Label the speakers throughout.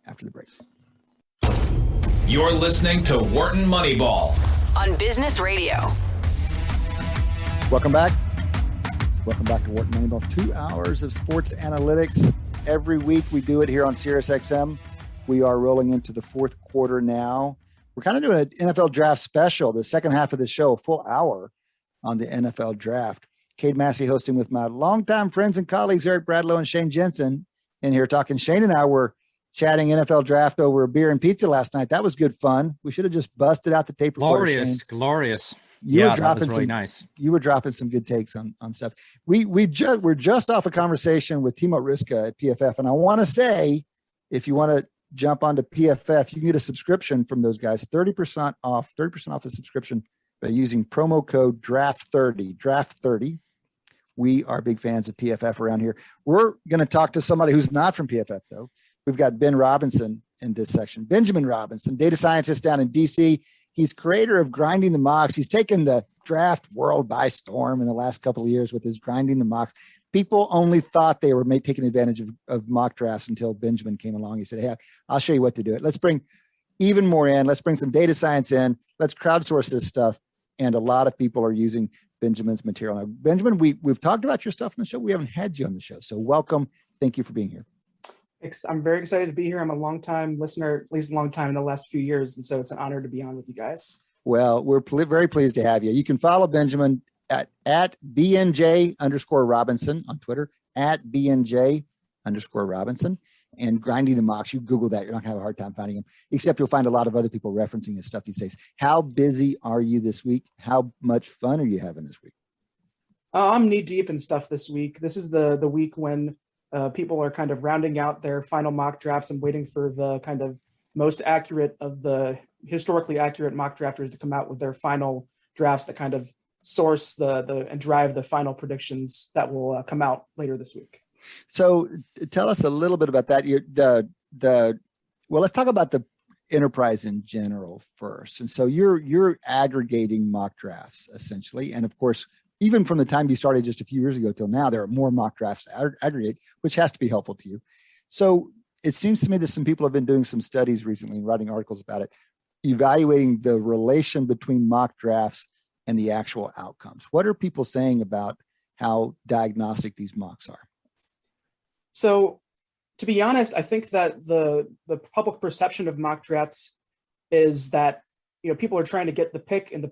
Speaker 1: after the break.
Speaker 2: You're listening to Wharton Moneyball
Speaker 3: on Business Radio.
Speaker 1: Welcome back. Welcome back to Wharton Moneyball. 2 hours of sports analytics. Every week we do it here on SiriusXM. We are rolling into the fourth quarter now. We're kind of doing an NFL draft special, the second half of the show, a full hour on the NFL draft. Cade Massey hosting with my longtime friends and colleagues, Eric Bradlow and Shane Jensen, in here talking. Shane and I were chatting NFL draft over a beer and pizza last night. That was good fun. We should have just busted out the tape recorder.
Speaker 4: Glorious.
Speaker 1: That
Speaker 4: was really nice.
Speaker 1: You were dropping some good takes on stuff. We're just off a conversation with Timo Riska at PFF, and I want to say, if you want to jump onto PFF, you can get a subscription from those guys, 30% off a subscription by using promo code draft30. We are big fans of PFF around here. We're going to talk to somebody who's not from PFF, though. We've got Ben Robinson in this section. Benjamin Robinson, data scientist down in DC. He's creator of Grinding the Mocks. He's taken the draft world by storm in the last couple of years with his Grinding the Mocks. People only thought they were taking advantage of mock drafts until Benjamin came along. He said, hey, I'll show you what to do. Let's bring even more in. Let's bring some data science in. Let's crowdsource this stuff. And a lot of people are using Benjamin's material. Now, Benjamin, we've talked about your stuff on the show. We haven't had you on the show. So welcome. Thank you for being here.
Speaker 5: I'm very excited to be here. I'm a long-time listener, at least a long time in the last few years. And so it's an honor to be on with you guys. Well,
Speaker 1: we're very pleased to have you. You can follow Benjamin at BNJ_Robinson on Twitter, at BNJ_Robinson, and Grinding the Mocks. You Google that. You're not going to have a hard time finding him, except you'll find a lot of other people referencing his stuff these days. How busy are you this week? How much fun are you having this week?
Speaker 5: I'm knee deep in stuff this week. This is the week when people are kind of rounding out their final mock drafts and waiting for the kind of most accurate of the historically accurate mock drafters to come out with their final drafts that kind of source and drive the final predictions that will come out later this week.
Speaker 1: So tell us a little bit about that. Well, let's talk about the enterprise in general first. And so you're aggregating mock drafts essentially. And of course, even from the time you started just a few years ago till now, there are more mock drafts to aggregate, which has to be helpful to you. So it seems to me that some people have been doing some studies recently and writing articles about it, evaluating the relation between mock drafts and the actual outcomes. What are people saying about how diagnostic these mocks are?
Speaker 5: So to be honest, I think that the public perception of mock drafts is that, people are trying to get the pick and the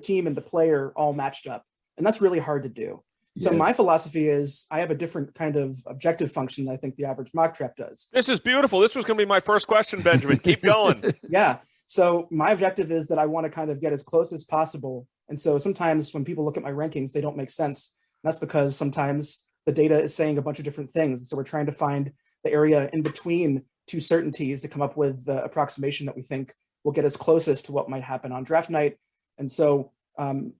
Speaker 5: team and the player all matched up. And that's really hard to do. So my philosophy is I have a different kind of objective function than I think the average mock draft does.
Speaker 6: This is beautiful. This was going to be my first question, Benjamin. Keep going.
Speaker 5: Yeah. So my objective is that I want to kind of get as close as possible. And so sometimes when people look at my rankings, they don't make sense. And that's because sometimes the data is saying a bunch of different things. So we're trying to find the area in between two certainties to come up with the approximation that we think will get us closest to what might happen on draft night. And so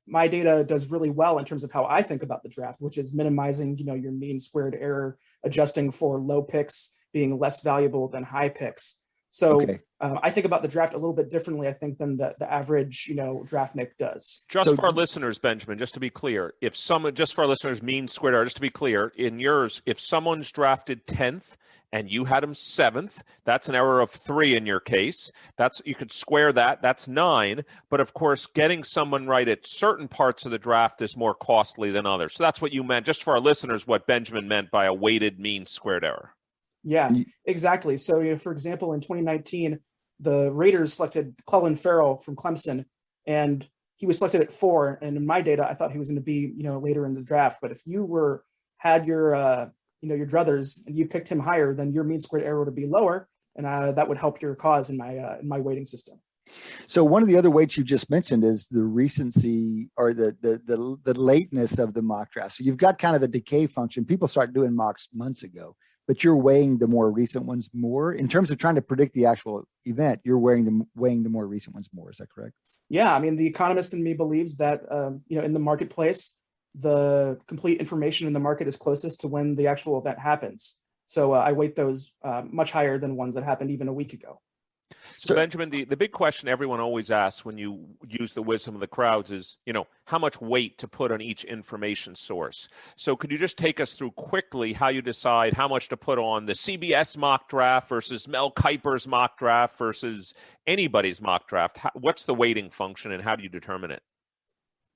Speaker 5: my data does really well in terms of how I think about the draft, which is minimizing, your mean squared error, adjusting for low picks being less valuable than high picks. So I think about the draft a little bit differently, I think, than the average, draft Nick does.
Speaker 6: Just for our listeners, Benjamin, just to be clear, just for our listeners, mean squared error, just to be clear, in yours, if someone's drafted 10th and you had him 7th, that's an error of 3 in your case. You could square that. That's 9. But of course, getting someone right at certain parts of the draft is more costly than others. So that's what you meant, just for our listeners, what Benjamin meant by a weighted mean squared error.
Speaker 5: Yeah, exactly. So, for example, in 2019, the Raiders selected Clelin Ferrell from Clemson, and he was selected at 4. And in my data, I thought he was going to be, later in the draft. But if you had your your druthers and you picked him higher, then your mean squared error would be lower, and that would help your cause in my weighting system.
Speaker 1: So one of the other weights you just mentioned is the recency or the lateness of the mock draft. So you've got kind of a decay function. People start doing mocks months ago, but you're weighing the more recent ones more in terms of trying to predict the actual event. You're weighing the more recent ones more. Is that correct?
Speaker 5: Yeah, I mean, the economist in me believes that in the marketplace, the complete information in the market is closest to when the actual event happens. So I weight those much higher than ones that happened even a week ago.
Speaker 6: So Benjamin, the big question everyone always asks when you use the wisdom of the crowds is, how much weight to put on each information source. So could you just take us through quickly how you decide how much to put on the CBS mock draft versus Mel Kiper's mock draft versus anybody's mock draft? What's the weighting function and how do you determine it?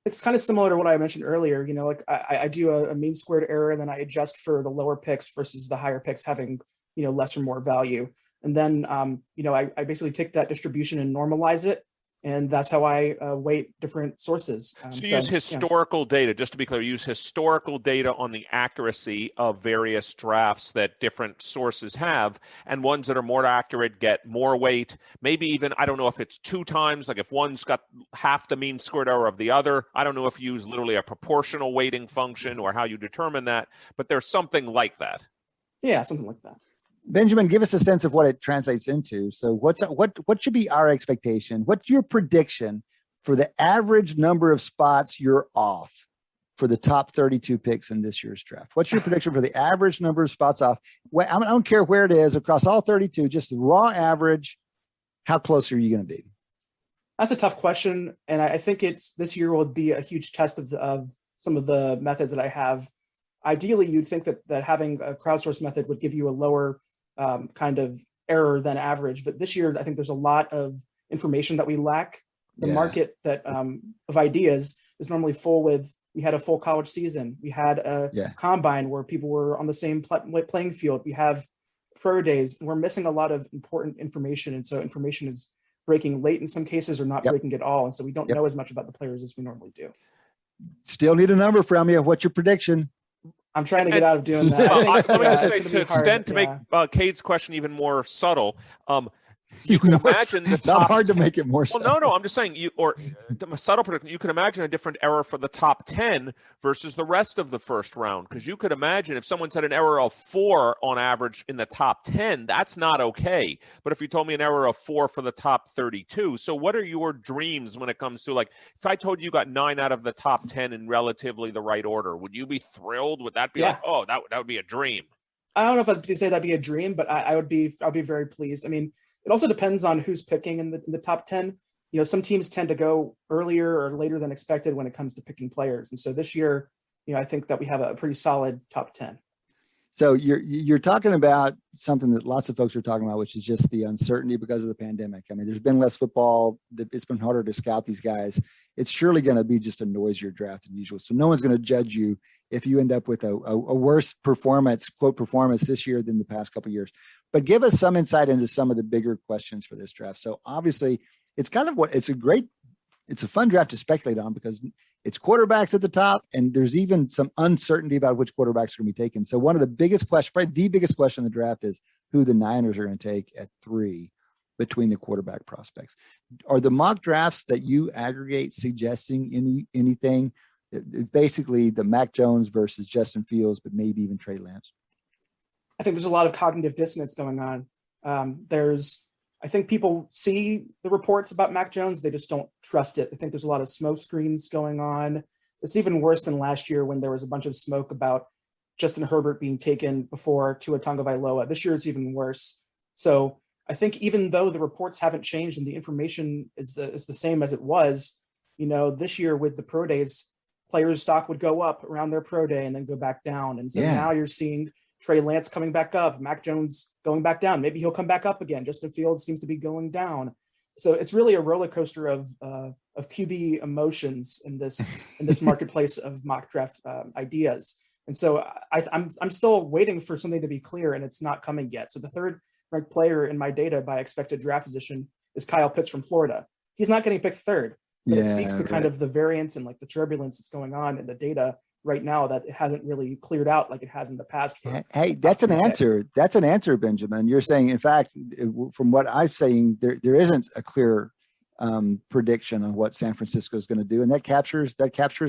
Speaker 5: It's kind of similar to what I mentioned earlier. Like I do a mean squared error, and then I adjust for the lower picks versus the higher picks having, less or more value. And then, I basically take that distribution and normalize it. And that's how I weight different sources.
Speaker 6: So use historical data, just to be clear, use historical data on the accuracy of various drafts that different sources have, and ones that are more accurate get more weight. Maybe even, I don't know if it's 2 times, like if one's got half the mean squared error of the other. I don't know if you use literally a proportional weighting function or how you determine that, but there's something like that.
Speaker 5: Yeah, something like that.
Speaker 1: Benjamin, give us a sense of what it translates into. So what should be our expectation? What's your prediction for the average number of spots you're off for the top 32 picks in this year's draft? What's your prediction for the average number of spots off? Well, I don't care where it is across all 32, just the raw average. How close are you going to be?
Speaker 5: That's a tough question. And I think this year will be a huge test of some of the methods that I have. Ideally, you'd think that having a crowdsourced method would give you a lower kind of error than average. But this year, I think there's a lot of information that we lack. The market that of ideas is normally full with, we had a full college season. We had a combine where people were on the same playing field. We have pro days, and we're missing a lot of important information. And so information is breaking late in some cases or not breaking at all. And so we don't know as much about the players as we normally do.
Speaker 1: Still need a number from you. What's your prediction?
Speaker 5: I'm trying to get out of doing that.
Speaker 6: Let me just say, to extend to make Cade's question even more subtle, you can imagine the top
Speaker 1: not hard to make it more subtle.
Speaker 6: Well, no, I'm just saying the subtle prediction. You can imagine a different error for the top 10 versus the rest of the first round, because you could imagine if someone said an error of 4 on average in the top 10, that's not okay. But if you told me an error of 4 for the top 32, so what are your dreams when it comes to, like, if I told you got 9 out of the top 10 in relatively the right order, would you be thrilled? Would that be like, oh, that would be a dream?
Speaker 5: I don't know if I'd say that'd be a dream, but I'd be very pleased. I mean, it also depends on who's picking in the top 10. Some teams tend to go earlier or later than expected when it comes to picking players. And so this year, I think that we have a pretty solid top 10.
Speaker 1: So you're talking about something that lots of folks are talking about, which is just the uncertainty because of the pandemic. I mean, there's been less football. It's been harder to scout these guys. It's surely going to be just a noisier draft than usual. So no one's going to judge you if you end up with a worse performance, quote, performance this year than the past couple of years. But give us some insight into some of the bigger questions for this draft. So obviously, it's a fun draft to speculate on because it's quarterbacks at the top, and there's even some uncertainty about which quarterbacks are going to be taken. So one of the biggest questions, probably the biggest question in the draft, is who the Niners are going to take at 3 between the quarterback prospects. Are the mock drafts that you aggregate suggesting anything? Basically, the Mac Jones versus Justin Fields, but maybe even Trey Lance.
Speaker 5: I think there's a lot of cognitive dissonance going on. I think people see the reports about Mac Jones. They just don't trust it. I think there's a lot of smoke screens going on. It's even worse than last year when there was a bunch of smoke about Justin Herbert being taken before Tua Tagovailoa. This year it's even worse. So I think even though the reports haven't changed and the information is the same as it was, this year with the pro days, players' stock would go up around their pro day and then go back down. And so now you're seeing Trey Lance coming back up, Mac Jones going back down. Maybe he'll come back up again. Justin Fields seems to be going down. So it's really a roller coaster of QB emotions in this marketplace of mock draft ideas. And so I'm still waiting for something to be clear, and it's not coming yet. So the third ranked player in my data by expected draft position is Kyle Pitts from Florida. He's not getting picked third, but it speaks to kind of the variance and like the turbulence that's going on in the data right now that it hasn't really cleared out like it has in the past.
Speaker 1: Hey, that's an answer. That's an answer, Benjamin. You're saying, in fact, from what I'm saying, there isn't a clear prediction on what San Francisco is going to do, and that captures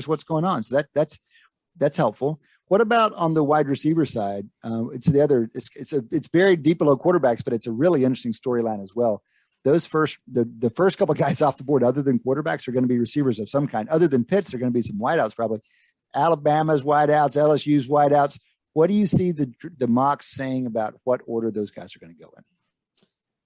Speaker 1: what's going on. So that's helpful. What about on the wide receiver side? It's buried deep below quarterbacks, but it's a really interesting storyline as well. Those the first couple of guys off the board, other than quarterbacks, are going to be receivers of some kind. Other than Pitts, they're going to be some wideouts probably. Alabama's wideouts, LSU's wideouts. What do you see the mocks saying about what order those guys are going to go in?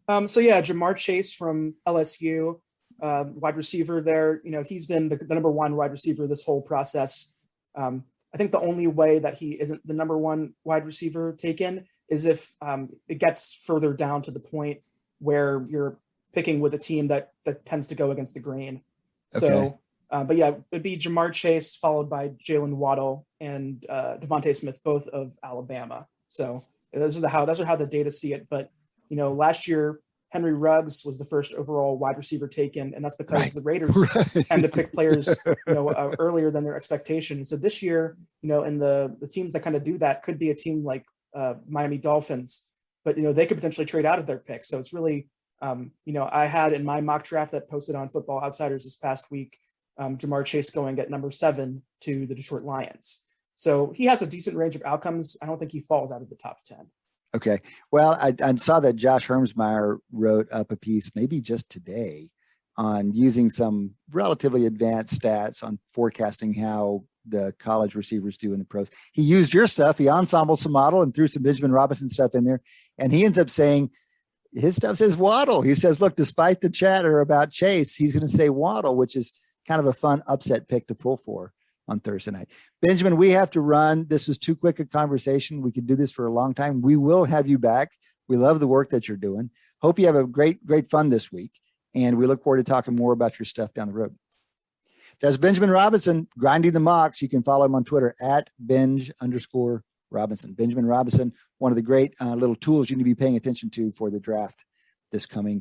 Speaker 5: So yeah, Jamar Chase from LSU, wide receiver there. He's been the number one wide receiver this whole process. I think the only way that he isn't the number one wide receiver taken is if it gets further down to the point where you're picking with a team that tends to go against the grain. So, but yeah, it'd be Jamar Chase followed by Jalen Waddle and Devontae Smith, both of Alabama. So those are how the data see it. But last year Henry Ruggs was the first overall wide receiver taken, and that's because the Raiders tend to pick players earlier than their expectations. So this year, and the teams that kind of do that could be a team like Miami Dolphins, but they could potentially trade out of their picks. So it's really I had in my mock draft that posted on Football Outsiders this past week, Jamar Chase going at number 7 to the Detroit Lions. So he has a decent range of outcomes. I don't think he falls out of the top 10.
Speaker 1: Okay. Well, I saw that Josh Hermsmeyer wrote up a piece maybe just today on using some relatively advanced stats on forecasting how the college receivers do in the pros. He used your stuff. He ensembled some model and threw some Benjamin Robinson stuff in there. And he ends up saying his stuff says Waddle. He says, look, despite the chatter about Chase, he's going to say Waddle, which is kind of a fun upset pick to pull for on Thursday night. Benjamin, we have to run. This was too quick a conversation. We could do this for a long time. We will have you back. We love the work that you're doing. Hope you have a great fun this week. And we look forward to talking more about your stuff down the road. That's Benjamin Robinson, grinding the mocks. You can follow him on Twitter at Benj_Robinson. Benjamin Robinson, one of the great little tools you need to be paying attention to for the draft this coming